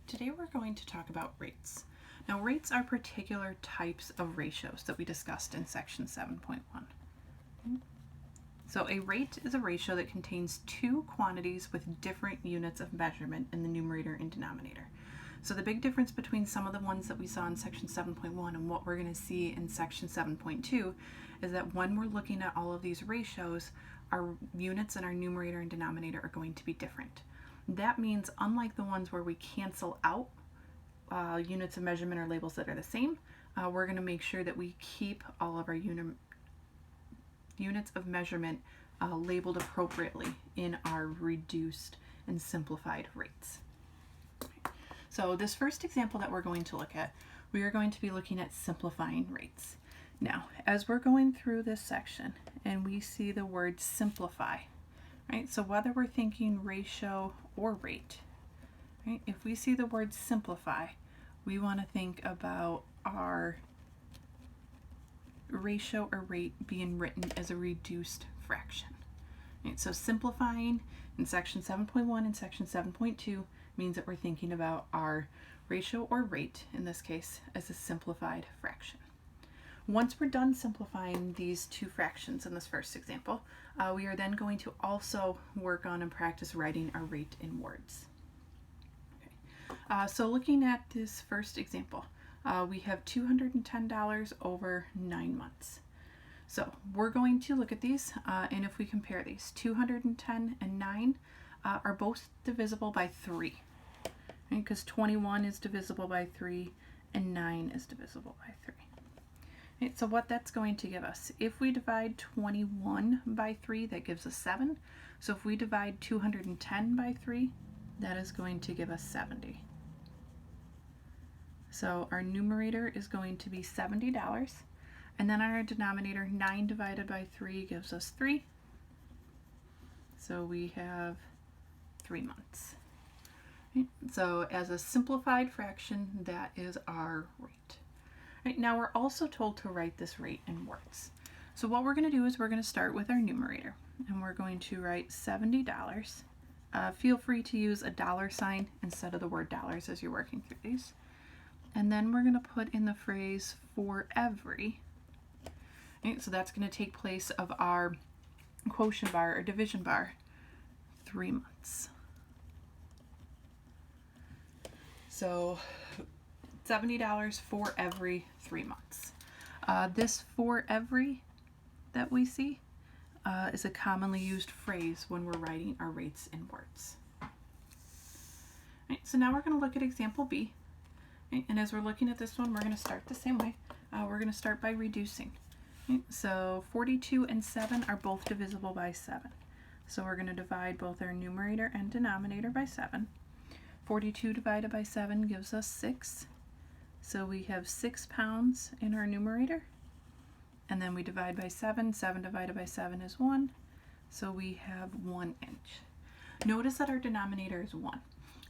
Today we're going to talk about rates. Now, rates are particular types of ratios that we discussed in section 7.1. So a rate is a ratio that contains two quantities with different units of measurement in the numerator and denominator. So the big difference between some of the ones that we saw in section 7.1 and what we're going to see in section 7.2 is that when we're looking at all of these ratios, our units in our numerator and denominator are going to be different. That means, unlike the ones where we cancel out units of measurement or labels that are the same, we're going to make sure that we keep all of our units of measurement labeled appropriately in our reduced and simplified rates. So this first example that we're going to look at, we are going to be looking at simplifying rates. Now, as we're going through this section and we see the word simplify, right? So whether we're thinking ratio or rate, right? If we see the word simplify, we want to think about our ratio or rate being written as a reduced fraction. Right? So simplifying in section 7.1 and section 7.2 means that we're thinking about our ratio or rate, in this case, as a simplified fraction. Once we're done simplifying these two fractions in this first example, we are then going to also work on and practice writing our rate in words. Okay. So looking at this first example, we have $210 over 9 months. So we're going to look at these, and if we compare these, 210 and 9 are both divisible by 3, right? Because 21 is divisible by 3 and 9 is divisible by 3. Right, so what that's going to give us, if we divide 21 by 3, that gives us 7. So if we divide 210 by 3, that is going to give us 70. So our numerator is going to be $70. And then on our denominator, 9 divided by 3 gives us 3. So we have 3 months. Right, so as a simplified fraction, that is our rate. Right, now we're also told to write this rate in words. So what we're going to do is we're going to start with our numerator, and we're going to write $70. Feel free to use a dollar sign instead of the word dollars as you're working through these. And then we're going to put in the phrase for every. Right, so that's going to take place of our quotient bar or division bar, 3 months. So $70 for every 3 months. This for every that we see is a commonly used phrase when we're writing our rates in words. Right, so now we're going to look at example B. Right, and as we're looking at this one, we're going to start the same way. We're going to start by reducing. Right, so 42 and 7 are both divisible by 7. So we're going to divide both our numerator and denominator by 7. 42 divided by 7 gives us 6. So we have 6 pounds in our numerator, and then we divide by 7. 7 divided by 7 is 1, so we have 1 inch. Notice that our denominator is 1.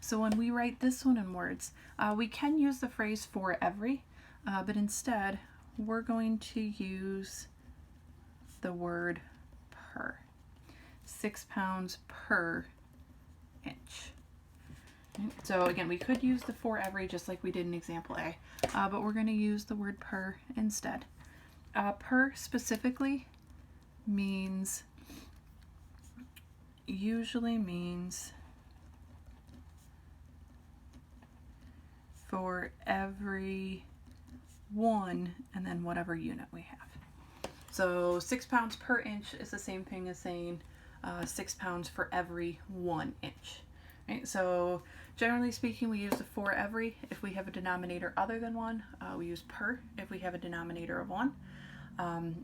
So when we write this one in words, we can use the phrase for every, but instead we're going to use the word per. 6 pounds per inch. So again, we could use the for every just like we did in example A, but we're going to use the word per instead. Per specifically usually means for every one and then whatever unit we have. So 6 pounds per inch is the same thing as saying 6 pounds for every 1 inch. Right, so generally speaking, we use the for every if we have a denominator other than 1. We use per if we have a denominator of 1.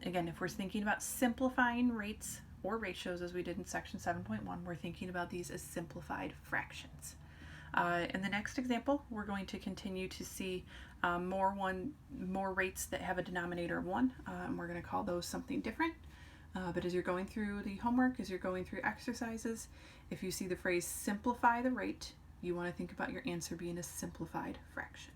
Again, if we're thinking about simplifying rates or ratios as we did in section 7.1, we're thinking about these as simplified fractions. In the next example, we're going to continue to see more rates that have a denominator of 1, and we're going to call those something different. But as you're going through the homework, as you're going through exercises, if you see the phrase simplify the rate, you want to think about your answer being a simplified fraction.